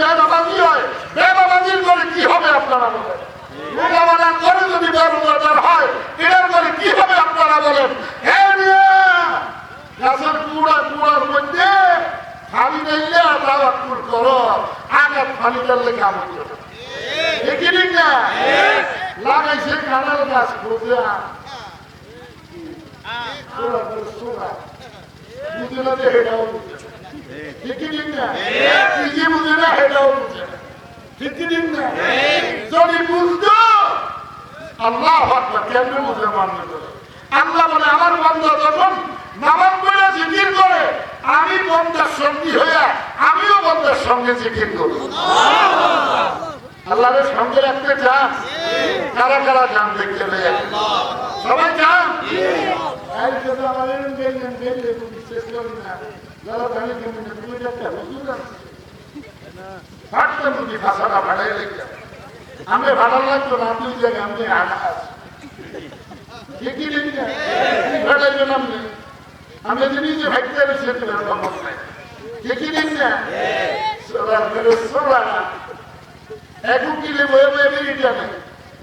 বেনামাজি হয়, বেনামাজির করে কি হবে আপনারা বলেন? রোজাওয়ালার করে যদি বেরোজগার হয়, এটার করে কি হবে আপনারা বলেন? গাছের কুড়ার মধ্যে ফালি দিলে তাওয়াক্কুল করো, আঘাত ফালি দিলে কাম করো। ঠিকই ঠিক না? লাগাইছে কাঁঠাল গাছ বুঝে বুঝে না যে হেটাও বুঝে, ঠিকই ঠিক না? কি বুঝে না হেটাও বুঝে, ঠিকই ঠিক না? যদি বুঝতো আল্লাহ আকবার, কেমনে বুঝে মানবে? আল্লাহ বলে আমার বান্দা যখন নামাজ পড়ে জিকির করে, আমি বান্দার সঙ্গী হইয়া আমিও বান্দার সঙ্গে জিকির করি। আল্লাহর সঙ্গে রাখতে চান? কারা কারা চান দেখতে পেয়ে? সবাই চান? আমি ভালো লাগতো না, দুই জায়গায় আমি আমি নিজে ভাবতে ঠিকই ঠিক না? এক উকিলে বয়ে বয়ে বেরিয়ে নেই,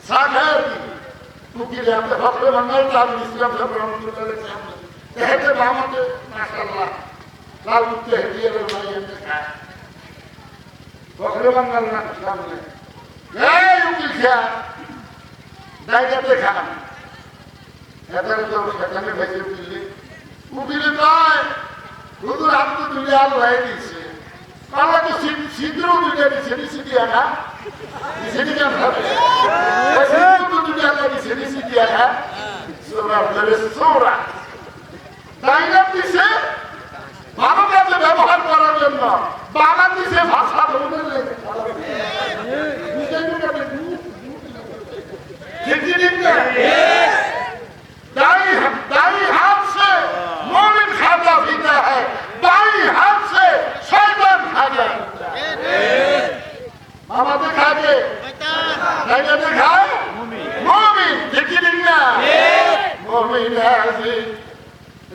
চা খায় আর কি উকিলে আমরা ভক্তে বাঙাল লাল ইসলাম দেখে আমাদের মাশাআল্লাহ লাল মুক্তি হেঁটিয়ে খায় ভক্তে বাঙাল না সামনে উকিল খা জায়গাতে খান সেখানে তো সেখানে ভেজে উকিলে উকিলে নয় হুজুর হাত তো তুলে আল্লাহ দিচ্ছে আল্লাহ তো ছিদ্র দুইটা দিচ্ছে নিচে দিয়া না নিচে দিয়ে ছিদ্র তো দুইটা আল্লাহ দিচ্ছে নিচে দিয়া না সোরা ধরে সোরা জায়গা দিছে ভালো কাজে ব্যবহার করার জন্য, বাবা দিছে ভাষা বলতে লেগে दाई हाथ से मोमिन खाता पीता है, बाई हाथ से शैतान खाता मामा देखा के दिखाए मोमिन देखी ना मोमिन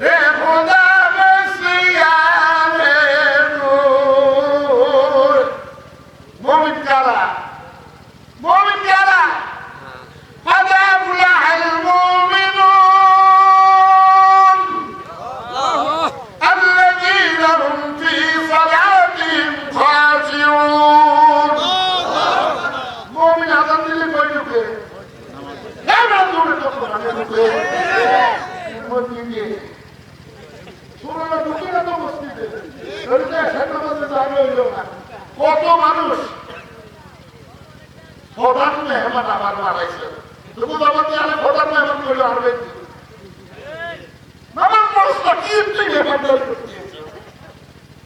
रे खुदा मसीहा रे नूर मोमिन काला मोमिन काला কত মানুষ প্রধান মেহমান আমার মারাইছে, তবু আমাকে আমি প্রধান মেহমান করলে আর আমার প্রশ্ন কি মেহমান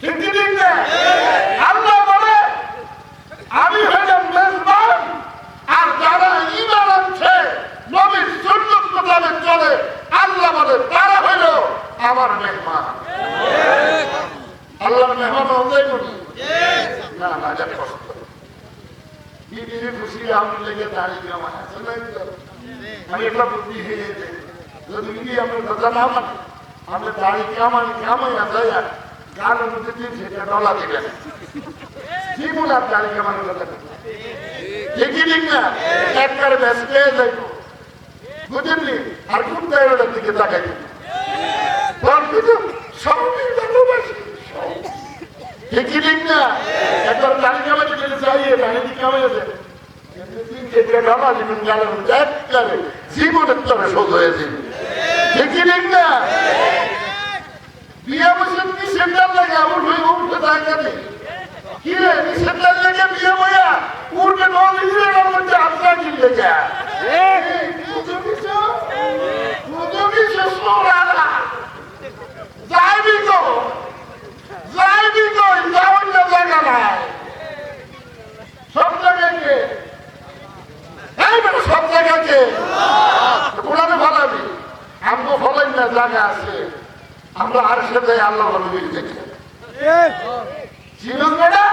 ঠিক না? আল্লাহ বলে আমি হইলাম মেজবান, আর যারা ঈমান আনছে নবীর সুন্নাত মোতাবেক চলে, আল্লাহ বলে তারা হইল আমার মেহমান। আল্লাহর মেহমান হতে করি না না যা কষ্ট বিবির খুশি আমি লেগে দাঁড়িয়ে আমার আমি একটা বুদ্ধি হয়ে যেতে যদি বিবি আমার কথা না মানে আমি দাঁড়িয়ে কামাইয়া যাই আর গানের মধ্যে দিন সেটা ডলা দিবেন জীবন আর দাঁড়িয়ে কামানোর কথা ঠিকই ঠিক না? একবার ব্যাস পেয়ে যাইব বুঝেননি, আর কোন জায়গাটার দিকে তাকাই ঠিকই ঠিক না? একবার দাঁড়িয়ে কামাইতে গেলে চাইয়ে দাঁড়িয়ে কামাইয়া যায় জীবনের তরে শোধ হয়েছে। ঠিকই ঠিক না? বিয়ে বসে নিষেধার লাগে উঠে জায়গা নেই কি রে নিষেধার লেগে বিয়ে বইয়া উঠবে নদীর মধ্যে আত্মা কিনলে যাইবি তো যাওয়ার জায়গা নাই সব জায়গাকে সব জায়গাকে কোরআনে ফলাবি আমরা ফলাই না জায়গা আছে আমরা আর সাথে আল্লাহ বলবি দেখি শ্রীলঙ্কাটা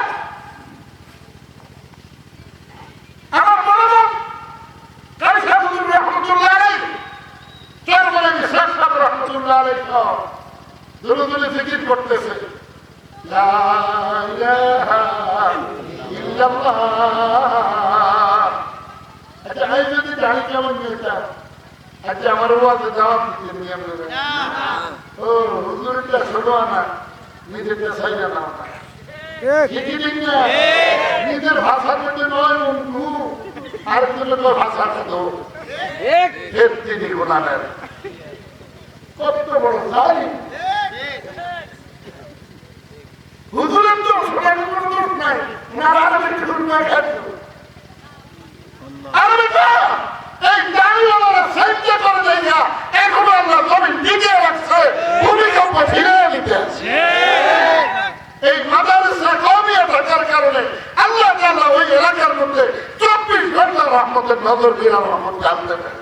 আমার মনে রহমতুল্লাহ আলাই তোর বলে শেষ রহমতুল্লাহ আলাই দূরে দূরে জিকির করতেছে লা ইলাহা ইল্লাল্লাহ। আচ্ছা এই যদি জানি কেমন নিয়েটা, আচ্ছা আমার ওয়াজে জবাব দিতে নিয়ে আপনারা ও হুজুরটা ছোট না, নিজেরটা সাইডা না, নিজের ভাষার মধ্যে নয় বন্ধু, আরেকজনের ভাষাটা তো তিনি গোলামের কত বড় জালিম। হুজুরের তো শোনার কোনো দোষ নাই, ওনার আরবের শুননা খাদ্য আরবিটা এই দাঁড়িওয়ালারা সাহায্য করে দেয়া এখনো আল্লাহ জমিন দিকে রাখছে, ভূমিকম্প ফিরিয়ে নিতে এই মাদ্রাসা কওমিয়া থাকার কারণে আল্লাহ তাআলা ওই এলাকার মধ্যে 24 ঘন্টা রহমতের নজর দিয়ে রহমত জানতে পারে।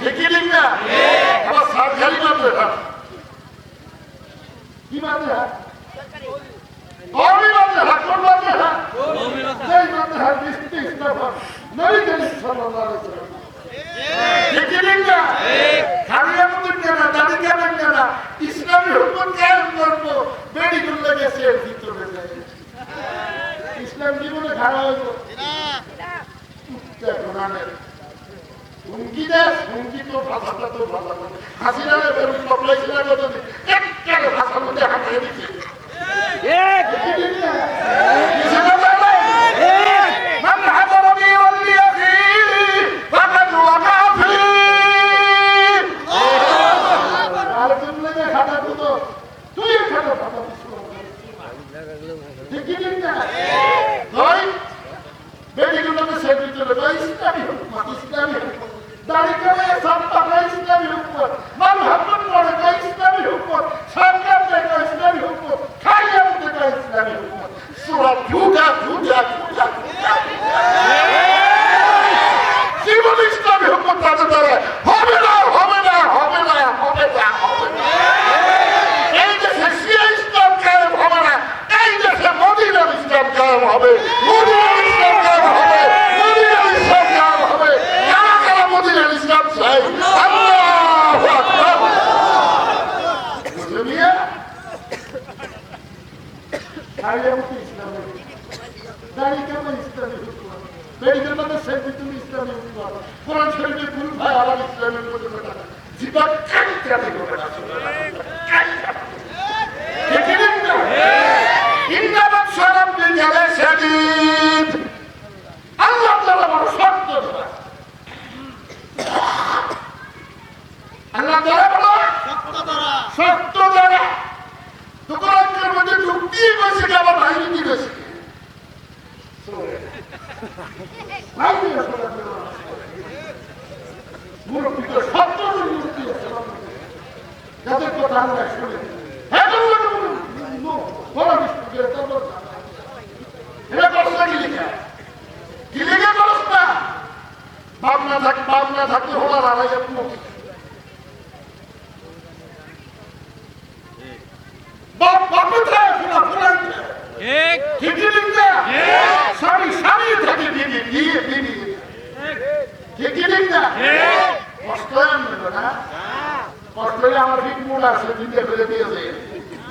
ঠিক না? আবার সরকারি মাদ্রাসা কি মাদ্রাসা? কওমি মাদ্রাসা, কোন মাদ্রাসা? সেই মাদ্রাসা দৃষ্টি ইসলাম নবী করিম সাল্লাল্লাহু আলাইহি ওয়াসাল্লাম। ঠিক না? খালি আমাদের জানা দাদি কেমন জানা ইসলামী হুকুম কায়েম করবো, মেডিকেল লেগেছে এর ভিতরে যায় ইসলাম জীবনে খারাপ হইব কোরআনের হুমকি দেয়, হুমকি তো ভাষাটা তো ভাষা হাসিনা বেরোন পপলাইছিলাম একটা ভাষার মধ্যে হাঁটিয়ে দিচ্ছে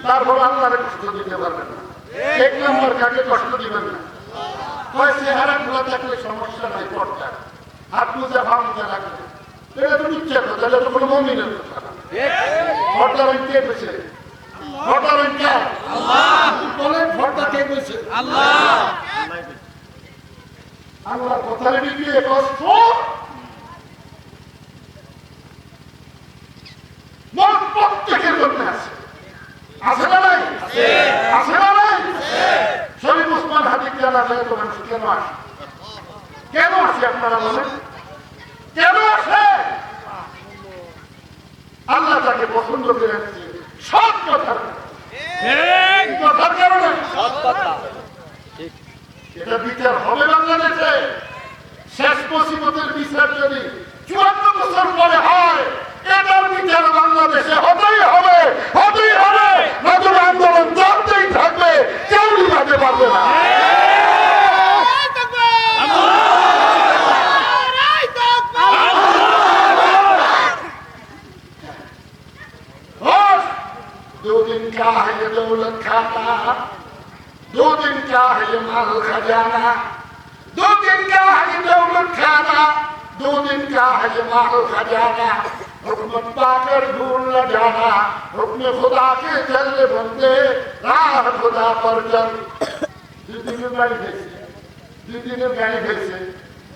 তারপর আল্লাহরে কষ্ট দিতে পারবেন না। এক নম্বর কাকে কষ্ট দিবেন না, চেহারা গুলো থাকলে সমস্যা নাই, পর্দা হাত মুজা ভাব মুজা রাখবে, এটা তো ইচ্ছা কথা, এটা তো কোনো মমিনের কথা না। পর্দা কে পেয়েছে? পর্দা কে বলেন, পর্দা কে পেয়েছে? আল্লাহ কথা দিয়ে কষ্ট মন প্রত্যেকের জন্য আছে, আছে না নাই? আছে না নাই? শরীফ ওসমান হাদিক জানা যায় তো মানুষ কেন আসে? কেন আসে আপনারা বলেন? কেন আসে? আল্লাহ তাকে পছন্দ করে সৎ কথার কথার কারণে। এটা বিচার হবে বাংলাদেশে। শেষ মুসিবতের বিচার যদি 54 বছর পরে হয়, এটার বিচার বাংলাদেশে হতেই হবে, হতেই হবে, নতুন আন্দোলন চলতেই থাকবে, কেউ নিভাতে পারবে না। दो दिन का है दौलत खाना, 2 दिन का है ये माल खजाना, 2 दिन का है ये दौलत खाना, 2 दिन का है ये माल खजाना, हुक्म पाकर भूल न जाना, हुक्म खुदा के चल बंदे, राह खुदा पर चल। 2 দিনের গাড়ি খাইছে, 2 দিনের গাড়ি খাইছে,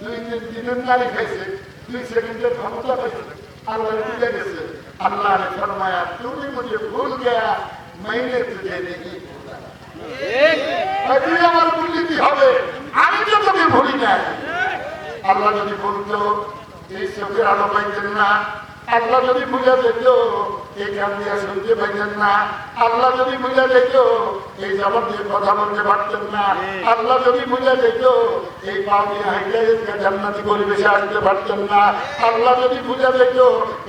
2 দিনের গাড়ি খাইছে, 2 সেকেন্ডের ক্ষমতা পাইছে, আল্লাহ বুঝে গেছে। अल्लाह ने फरमाया तूने मुझे भूल गया, मैंने तुझे नहीं भूला। তুই আমার ভুলিতে হবে, আমি তো তোকে ভুলি না। আল্লাহ যদি বলতো এই চোখের আলো পাইতেন না, আল্লাহ যদি বুঝা যেত এই কান দিয়ে শুনতে পাইতেন না, আল্লাহ যদি বুঝা যেত এই জবান দিয়ে কথা বলতে পারতেন না, আল্লাহ যদি বুঝা যেত এই পা দিয়ে হাইটে জান্নাতি পরিবেশে আসতে পারতেন না, আল্লাহ যদি বুঝা যেত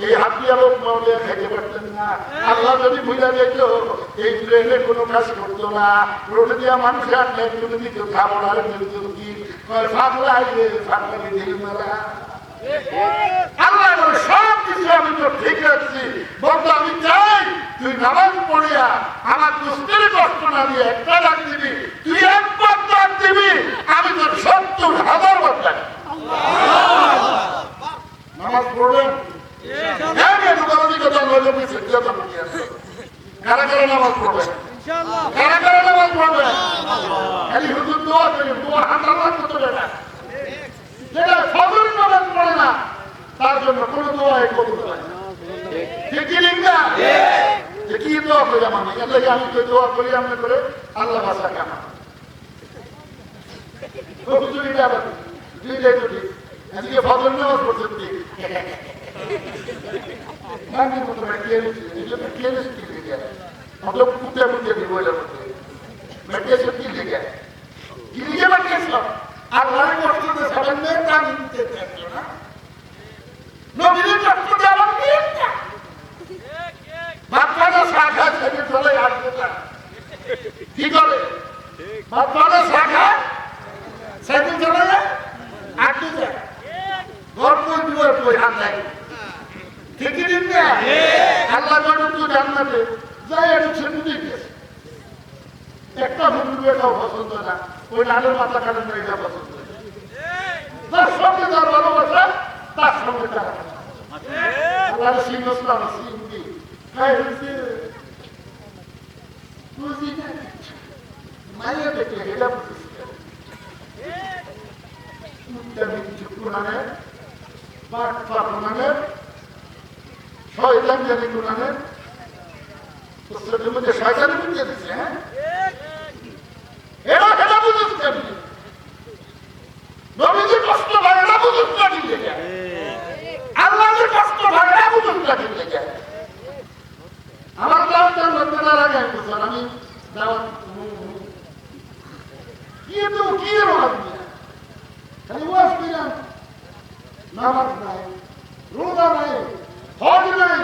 এই হাত দিয়ে লোক মাউলিয়া খাইতে পারতেন না, আল্লাহ যদি বুঝা যেত এই ট্রেনে কোনো কাজ করতো না, রোডে দিয়া মানুষের আটলে তুমি দিত খাবার আর মিলত কি ফাঁকলা আইলে ফাঁকলা দিল মেলা। আল্লাহ বলে সব কিছু আমি তো ঠিক আছি, বলতো আমি চাই তুই নামাজ পড়িয়া আমার দুষ্টের কষ্ট না দিয়ে একটা ডাক দিবি, তুই 1 বার ডাক দিবি, আমি তোর 70,000 বার ডাক। নামাজ পড়বেন কারা কারা নামাজ পড়বেন, কারা কারা নামাজ পড়বেন, খালি হুজুর দোয়া করি, দোয়া হাজার করতে না, যেটা ফজর নামাজ পড়ে না তার জন্য কোন দোয়াই কবুল হয় না। ঠিক কি লিঙ্গা যে কি দোয়া করি আমার এর লাগে আমি তো দোয়া করি আমরা করে আল্লাহ ভাষা কামা হুজুরিটা আবার দুইটাই তো ঠিক। আজকে ফজর নামাজ পড়তে ঠিক আমি মতো কেলেছি এগুলো কেলেছি কি লিখে মতলব কুত্তে কুত্তে দিব এর মধ্যে মেটেছে কি লিখে কি লিখে বাকিয়েছিল আল্লাহর কষ্ট দিয়ে সামনে কান দিতে চাইছো না, নবীর কষ্ট দিয়ে আমার কি একটা বাচ্চারা শাখা থেকে চলে আসবে না কি করে, বাচ্চারা শাখা সাইকেল চলে যায় আটকে যায়, ঘর কই দুয়ার কই হাত নাই। ঠিকই দিন না আল্লাহ বলে তুই জান্নাতে যাই একটু ছেড়ে দিয়েছে, একটা হুজুর এটাও পছন্দ না, ওই লালের মাথা কাটেন না, এটা পছন্দ তার সঙ্গে তার ভালোবাসা, তার সঙ্গে তার আল্লাহ সিংহস্থান সিংহি মাইয়া দেখলে এটা কোরআনের কোরআনের শয়তান জানি কোরআনের মধ্যে শয়তানের মধ্যে দিচ্ছে। হ্যাঁ এরা খেলা বুঝতে নবীজি কষ্ট হয় না বুঝতে দিলে আল্লাহর কষ্ট হয় না বুঝতে দিলে আমার দাওয়াতের মধ্যে না লাগে আমি দাওয়াত কি তো কি রোজ খালি ওয়াজ দিলাম, নামাজ নাই, রোজা নাই, হজ নাই,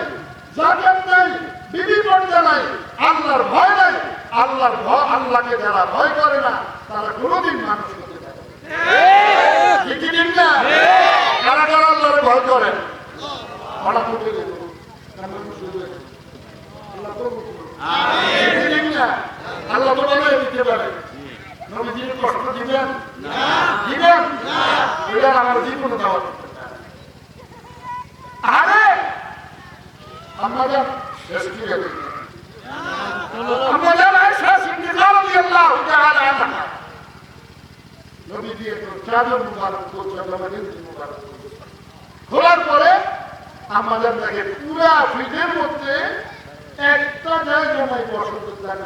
যাকাত নাই, বিবি পর্দা নাই, আল্লাহর ভয় নাই। আল্লাহর ভয়, আল্লাহকে যারা ভয় করে না তারা কোনোদিন মানুষ হতে পারে ঠিকই দিন না। কারা কারা আল্লাহরে ভয় করেন ওরা করতে দেব আল্লাহ তো বলে দিতে পারে, নবীজির কষ্ট দিবেন দিবেন এটা আমার জীবন দেওয়া। আরে আমাদের শেষ কি গেছে আমাদের আয়েশা সিদ্দিকা রাদিয়াল্লাহু তাআলা আনহা নবীজি একটু চাদর মুবারক করলেন, মুবারক খোলার পরে আমাদের দেখে পুরা ফ্রিজের মধ্যে একটা জায়গা নাই বসন্ত জায়গা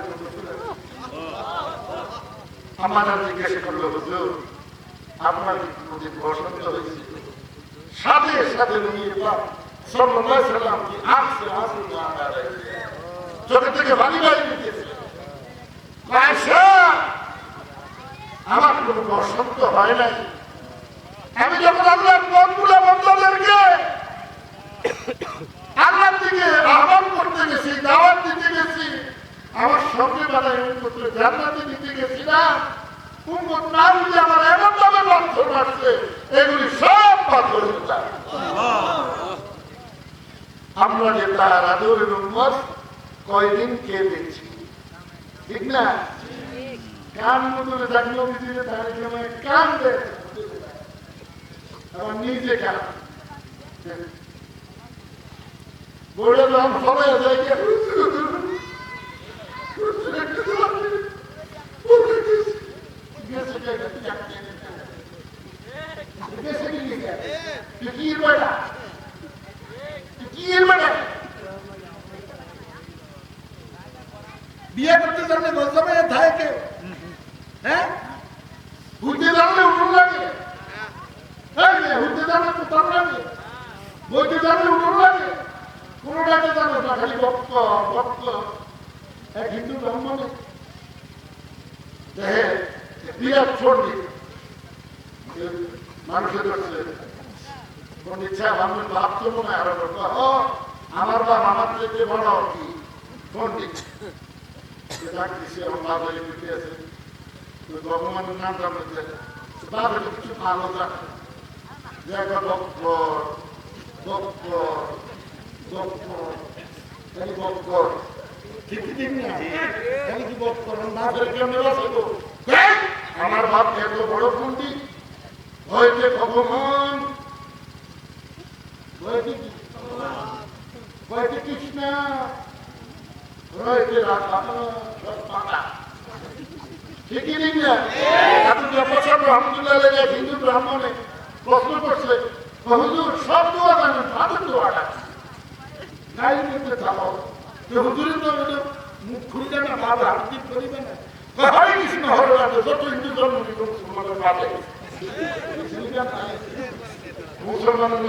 আমাদের জিজ্ঞেস করলো হুজুর আপনার কি কোনদিন বসন্ত হয়েছে? সাথে সাথে নিয়ে সাল্লাল্লাহু আলাইহি সাল্লাম কি আসছে চোখে থেকে বাড়ি বাড়ি দিতেছে, আয়েশা আমার কোনো বসন্ত হয় নাই। আমি যখন আল্লাহর পথগুলো বন্ধদেরকে আল্লাহর দিকে আহ্বান করতে গেছি, দাওয়াত দিতে গেছি, আমার সঙ্গে বেলায় করতে জান্নাতে দিতে গেছি না, উম্মত না বুঝে আমার এমন ভাবে পাথর মারছে, এগুলি সব পাথর। আমরা যে তার আদরের উম্মত কয়দিন কেঁদেছি, ঠিক না? কান মতো থাকলেও নিজে তার সময় কান দেয় আমার নিজে কান বলে নাম হবে বিয়ে করতে জানলে বলতে থাকে কেউ হ্যাঁ ঘুরতে জানলে উঠুন লাগে ঘুরতে জানলে কোথাও লাগে বইতে জানলে উঠুন লাগে কোনোটাকে জানো না খালি ভক্ত ভক্ত এক হিন্দু ব্রাহ্মণে বিরাট পণ্ডিত মানুষের পণ্ডিত সাহেব আমি ভাবতো মনে আরো আমার বাপ আমার থেকে বড় কি পণ্ডিত ভগবানের নাম জানতে বাপ কিছু ভালো জানে যে একটা ভক্ত ভক্ত ভক্ত খালি ভক্ত আমার বাপ এত বড় পণ্ডিত হয়েছে ভগবান হয়েছে কৃষ্ণ হয়েছে রাধা ঠিকই নেই না আলহামদুলিল্লাহ হিন্দু ব্রাহ্মণে প্রশ্ন করছে হুজুর সব দোয়া জানেন ভাবের দোয়াটা গাই করতে চালাও হুজুরের তো মুখ খুলবে না ভাব হার্দিক করিবে না হরে কৃষ্ণ হরে রাধে যত হিন্দু ধর্ম মুসলমানের বাদে মুসলমানের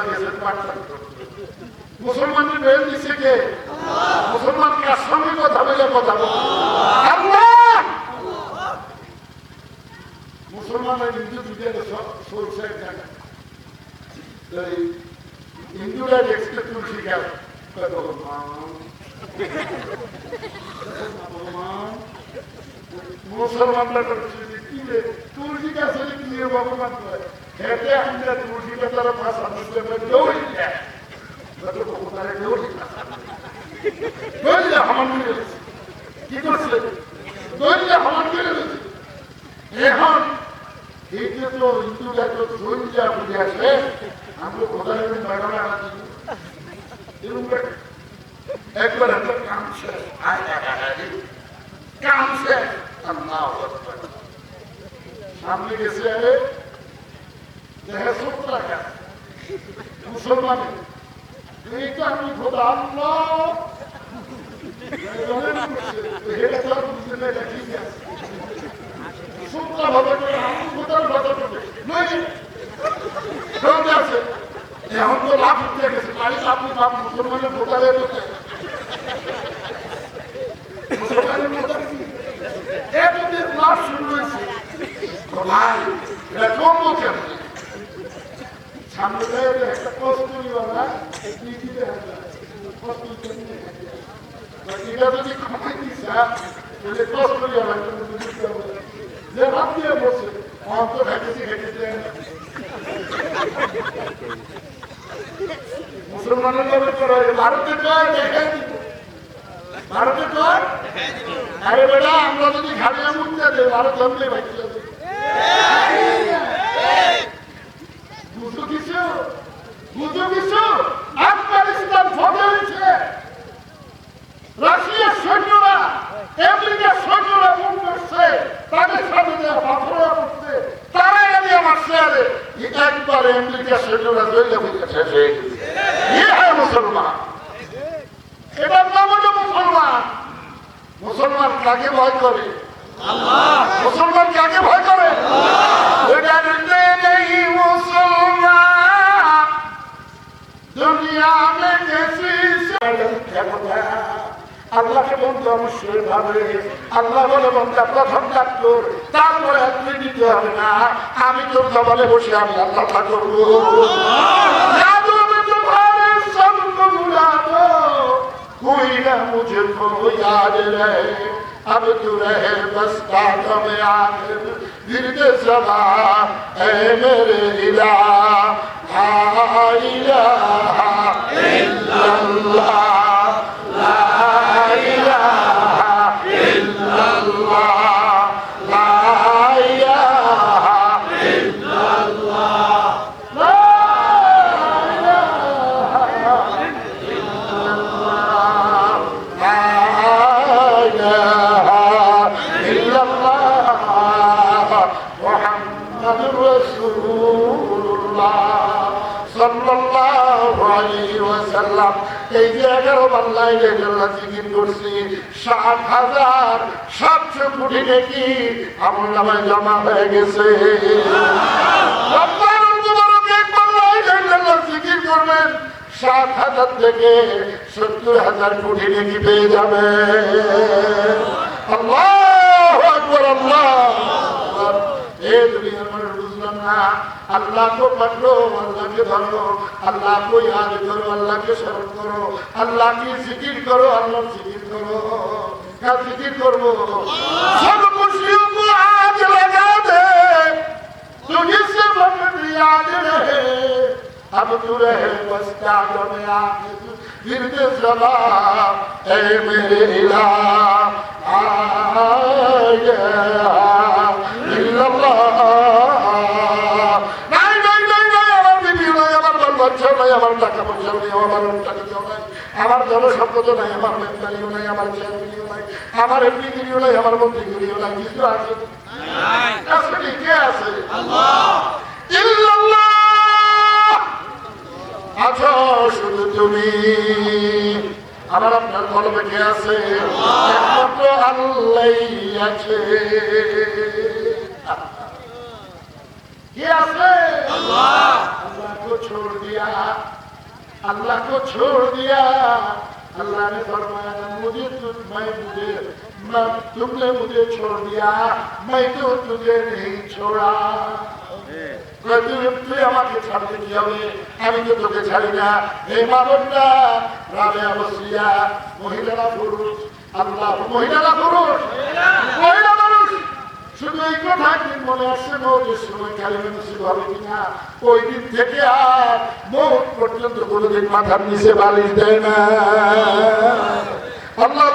গেছে মুসলমানের বেল দিচ্ছে কে মুসলমান কার সঙ্গে কথা বলে কথা মুসলমানের হিন্দু চলছে হিন্দুরা দেখছে তুলসী গাছ মুসলমানরা তুলসী গাছের কি ভগবান খেতে আমরা তুলসী গাছের ভাষা দৌড়ি কি করছে এখন এই যে তো হিন্দু জাতীয় দৈর্যা বুঝে আসে আমরা কোথায় একবার একটা কাম শেষ কাম শেষ সামনে গেছে দেখে 70 টাকা মুসলমানের এইটা আমি খোদা আল্লাহ এখন তো লাভ উঠে গেছে আপনি মুসলমানের ভোটারে মুসলমানের লাভ শুরু হয়েছে ভাই এটা কমবো কেন সামনে একটা কষ্টুরিওয়ালা এটা যদি খামাই দিচ্ছে কষ্টুরিওয়ালা যে ভাব দিয়ে বসে অন্ত ঘেটেছি ঘেটেছে মুসলমানের লোকের করা ভারতের কর দেখাই দিব ভারতের কর আরে বেটা আমরা যদি ঘাড়িয়ে মুখতে দেয় ভারত জন্মে ভাইছিল বুঝো কিছু বুঝো কিছু আফগানিস্তান ফটে হয়েছে রাশিয়ার সৈন্যরা আমেরিকার সৈন্যরা মুখ করছে তাদের সাথে পাথরা করছে তারাই আমি আমার শেয়ারে একবার আমেরিকার সৈন্যরা দৈলে হয়ে শেষ হয়ে গেছে মুসলমান এটার নাম হলো মুসলমান মুসলমান কাকে ভয় করে মুসলমান কাকে ভয় করে মুসলমান দুনিয়া মে আল্লাহকে বন্ধু অবশ্যই ভাবে আল্লাহ বলে বন্ধা প্রথম ডাক্তার তারপরে আপনি দিতে হবে না আমি তোর জবানে বসে আমি আল্লাহ করবো कोई ना मुझको याद रहे अब तू रहे बस बातों में आखिर गिरद सभा ऐ मेरे इलाह ला इलाहा इल्लल्लाह ला इलाहा इल्लल्लाह রাসূলুল্লাহ সাল্লাল্লাহু আলাইহি ওয়াসাল্লাম। এই যে 11 বার লা ইলাহা ইল্লাল্লাহ জিকির করছি, ৭,৭০০ কোটি নেকি আমলনামায় জমা হয়ে গেছে। রমজানুল মুবারক একবার লা ইলাহা ইল্লাল্লাহ জিকির করবেন, ৭,০০০ থেকে ৭০,০০০ কোটি নেকি পেয়ে যাবে। আল্লাহু আকবার, আল্লাহু আকবার। এই দুনিয়ার মানুষ বুঝলাম না, আল্লাহ को पकड़ो, अल्लाह के धरो, अल्लाह को याद करो, अल्लाह के स्मरण करो, अल्लाह की जिक्र करो, अल्लाह जिक्र करो। क्या जिक्र करो? सब खुशियों को आज लगा दे, तुझे से वक्त याद रहे, अब तू रहे बस यादों में आके फिर दे सलाम, ऐ मेरे इलाह আমার টাকা পয়সা নেই, আমার টাকা দিও নাই, আমার জনসম্পদ নাই, আমার মেম্বারিও নাই, আমার চেয়ারম্যানও নাই, আমার এমপিগিরিও নাই, আমার মন্ত্রীগিরিও নাই, কিছু আছে? আসলে কে আছে? ইল্লাল্লাহ আছো শুধু তুমি। আমার আপনার কলমে কে আছে? একমাত্র আল্লাহই আছে। কে আছে? আল্লাহ। अल्लाह को छोड़ दिया, अल्लाह को छोड़ दिया। अल्लाह ने फरमाया मुझे तुमने मुझे छोड़ दिया, मैं तो तुझे नहीं छोड़ा। তুই আমাকে ছাড়তে কি হবে? আমি তো তোকে ছাড়ি না। এই মা বোনরা, রাবেয়া বসরিয়া, মহিলারা পুরুষ, আল্লাহ মহিলারা পুরুষ, মহিলা মানুষ, শুধু এই কথা একদিন মনে আসছে, মৌতের সময় কালিমা নসিব হবে কিনা। ওই দিন থেকে আর মৌত পর্যন্ত কোনোদিন মাথার নিচে বালিশ দেয় না। আল্লাহ